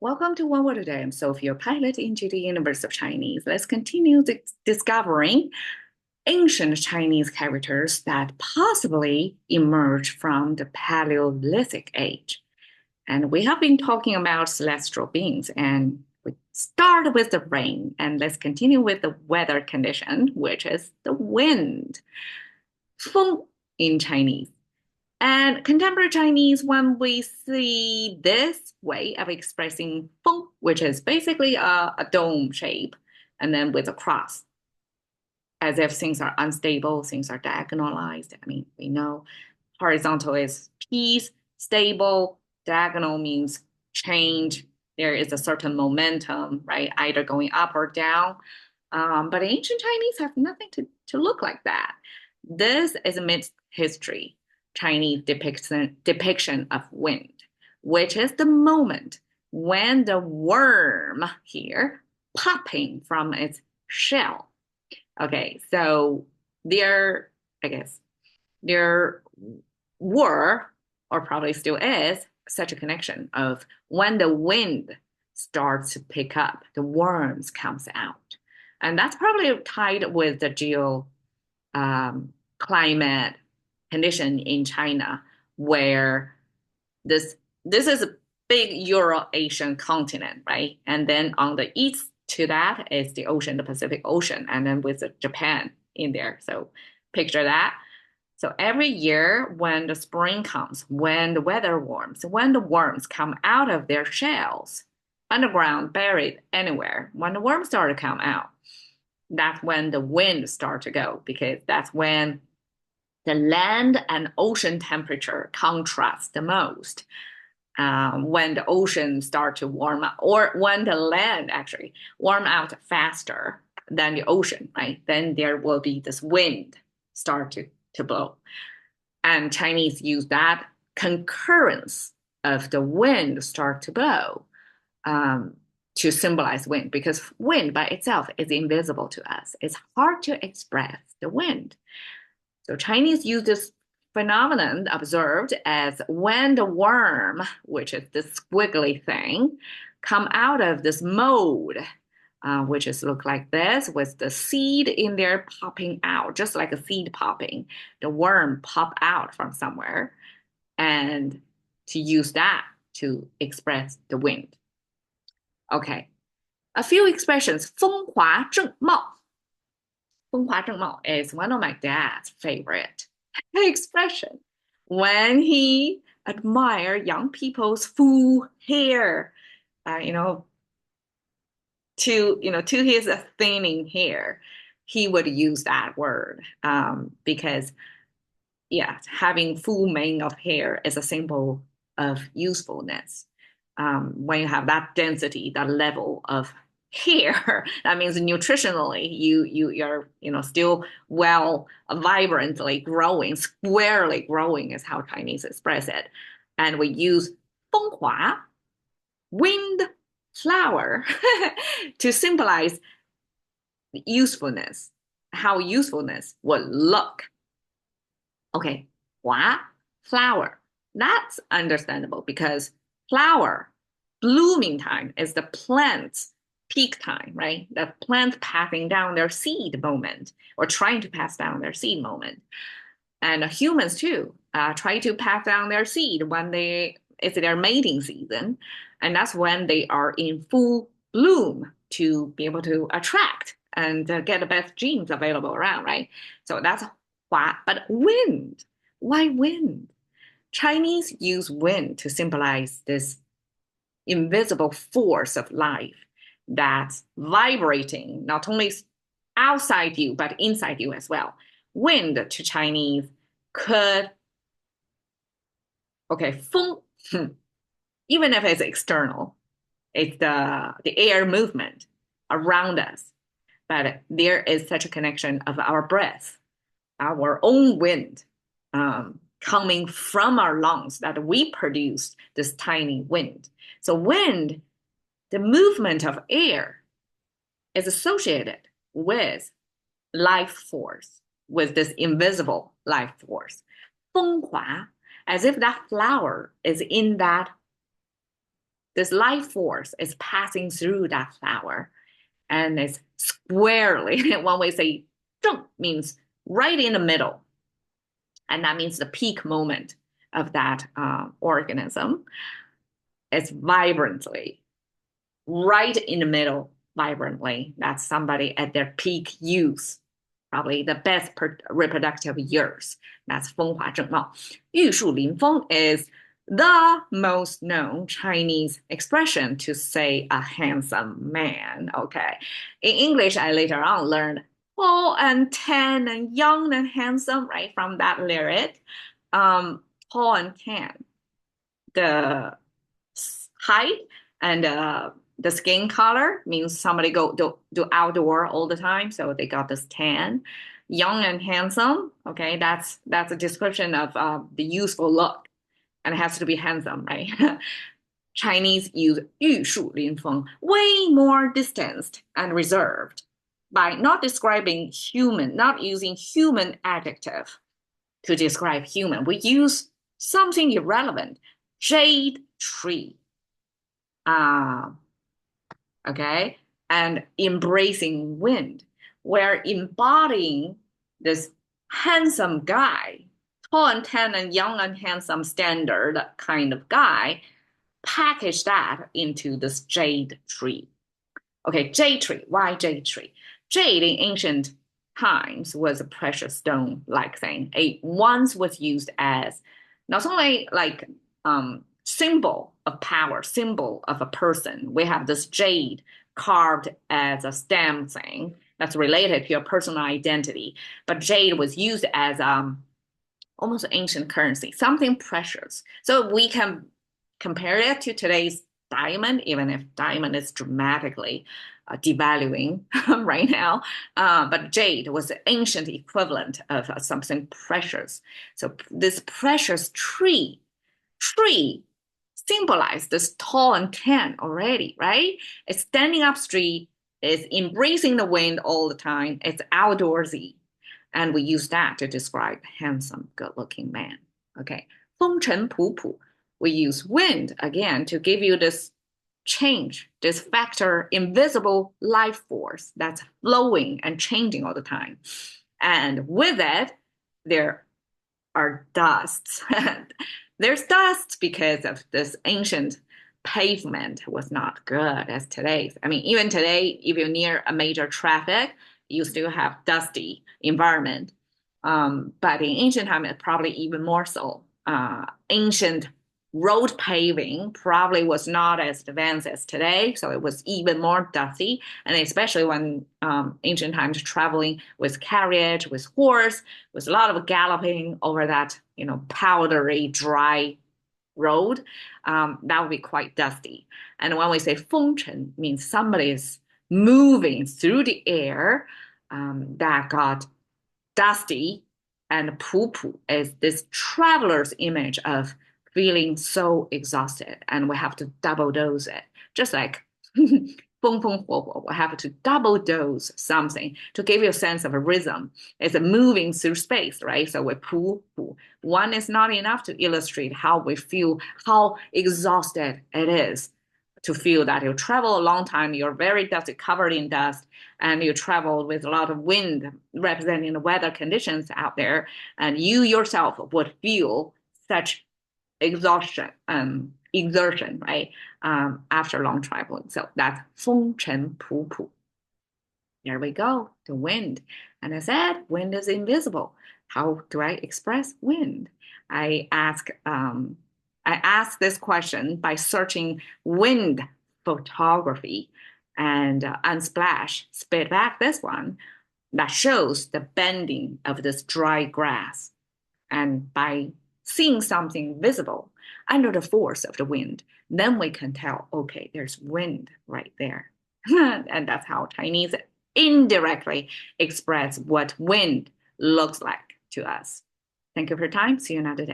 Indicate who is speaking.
Speaker 1: Welcome to One Word a Day. I'm Sophie, your pilot into the universe of Chinese. Let's continue discovering ancient Chinese characters that possibly emerged from the Paleolithic age. And we have been talking about celestial beings, and we start with the rain, and let's continue with the weather condition, which is the wind. 风 in Chinese. And contemporary Chinese, when we see this way of expressing 风, which is basically a dome shape, and then with a cross, as if things are unstable, things are diagonalized. I mean, we know horizontal is peace, stable, diagonal means change. There is a certain momentum, right? Either going up or down. But ancient Chinese have nothing to look like that. This is a mixed history Chinese depiction of wind, which is the moment when the worm here popping from its shell. Okay, so there, I guess, there were, or probably still is, such a connection of when the wind starts to pick up, the worms comes out. And that's probably tied with the climate condition in China, where this this is a big Euro-Asian continent, right? And then on the east to that is the ocean, the Pacific Ocean, and then with Japan in there. So picture that. So every year when the spring comes, when the weather warms, when the worms come out of their shells, underground, buried anywhere, when the worms start to come out, that's when the wind start to go, because that's when the land and ocean temperature contrast the most. When the ocean start to warm up, or when the land actually warm out faster than the ocean, right? Then there will be this wind start to blow. And Chinese use that concurrence of the wind start to blow to symbolize wind, because wind by itself is invisible to us. It's hard to express the wind. So Chinese use this phenomenon observed as when the worm, which is this squiggly thing, come out of this mold, which is look like this, with the seed in there popping out, just like a seed popping. The worm pop out from somewhere, and to use that to express the wind. Okay, a few expressions. 风华正茂. 风华正茂 is one of my dad's favorite expression when he admire young people's full hair, uh, you know, to his thinning hair, he would use that word because yeah, having full mane of hair is a symbol of usefulness. When you have that density, that level of hair, that means nutritionally you're still well vibrantly growing, squarely growing is how Chinese express it. And we use 风华, wind, flower to symbolize usefulness, how usefulness would look. Okay, 华, flower. That's understandable because flower, blooming time is the plant's peak time, right? The plant passing down their seed moment or trying to pass down their seed moment. And humans too try to pass down their seed when it's their mating season. And that's when they are in full bloom to be able to attract and get the best genes available around, right? So that's 华, but wind. Why wind? Chinese use wind to symbolize this invisible force of life that's vibrating not only outside you, but inside you as well. Wind to Chinese could, okay, 风, even if it's external, it's the air movement around us. But there is such a connection of our breath, our own wind coming from our lungs that we produce this tiny wind. So wind, the movement of air, is associated with life force, with this invisible life force. 风华, as if that flower is in that this life force is passing through that flower and it's squarely, when we say 正 means right in the middle. And that means the peak moment of that organism. It's vibrantly, right in the middle, vibrantly. That's somebody at their peak youth, probably the best reproductive years. That's 风华正茂. 玉树临风 is the most known Chinese expression to say a handsome man. Okay. In English, I later on learned tall and tan and young and handsome, right, from that lyric. Tall and tan. The height and the skin color means somebody go do outdoor all the time, so they got this tan. Young and handsome, okay, that's a description of the youthful look, and it has to be handsome, right? Chinese use 玉树临风, way more distanced and reserved by not describing human, not using human adjective to describe human. We use something irrelevant, jade tree. Okay, and embracing wind. We're embodying this handsome guy, tall and tan and young and handsome standard kind of guy, package that into this jade tree. Okay, jade tree. Why jade tree? Jade in ancient times was a precious stone-like thing. It once was used as not only like symbol of power, symbol of a person. We have this jade carved as a stem thing that's related to your personal identity. But jade was used as almost ancient currency, something precious. So we can compare it to today's diamond, even if diamond is dramatically devaluing right now. But jade was the ancient equivalent of something precious. So this precious tree symbolized this tall and tan already, right? It's standing up straight, it's embracing the wind all the time, it's outdoorsy. And we use that to describe handsome, good-looking man. Okay, 风尘仆仆. We use wind again to give you this change, this factor, invisible life force that's flowing and changing all the time. And with it, there are dusts. There's dust because of this ancient pavement was not good as today's. I mean, even today, if you're near a major traffic, you still have dusty environment. But in ancient time, it's probably even more so. Ancient road paving probably was not as advanced as today, so it was even more dusty. And especially when ancient times traveling with carriage, with horse, with a lot of galloping over that, powdery, dry road, that would be quite dusty. And when we say 风尘, means somebody is moving through the air that got dusty, and 仆仆 is this traveler's image of feeling so exhausted, and we have to double dose it. Just like 风风火火, we have to double dose something to give you a sense of a rhythm. It's a moving through space, right? So we 仆仆. One is not enough to illustrate how we feel, how exhausted it is to feel that you travel a long time, you're very dusty, covered in dust, and you travel with a lot of wind representing the weather conditions out there, and you yourself would feel such exertion, right? After long traveling. So that's 风尘仆仆. There we go, the wind. And I said, wind is invisible. How do I express wind? I ask this question by searching wind photography, and Unsplash spit back this one that shows the bending of this dry grass. And by seeing something visible under the force of the wind, then we can tell, okay, there's wind right there. And that's how Chinese indirectly express what wind looks like to us. Thank you for your time. See you another day.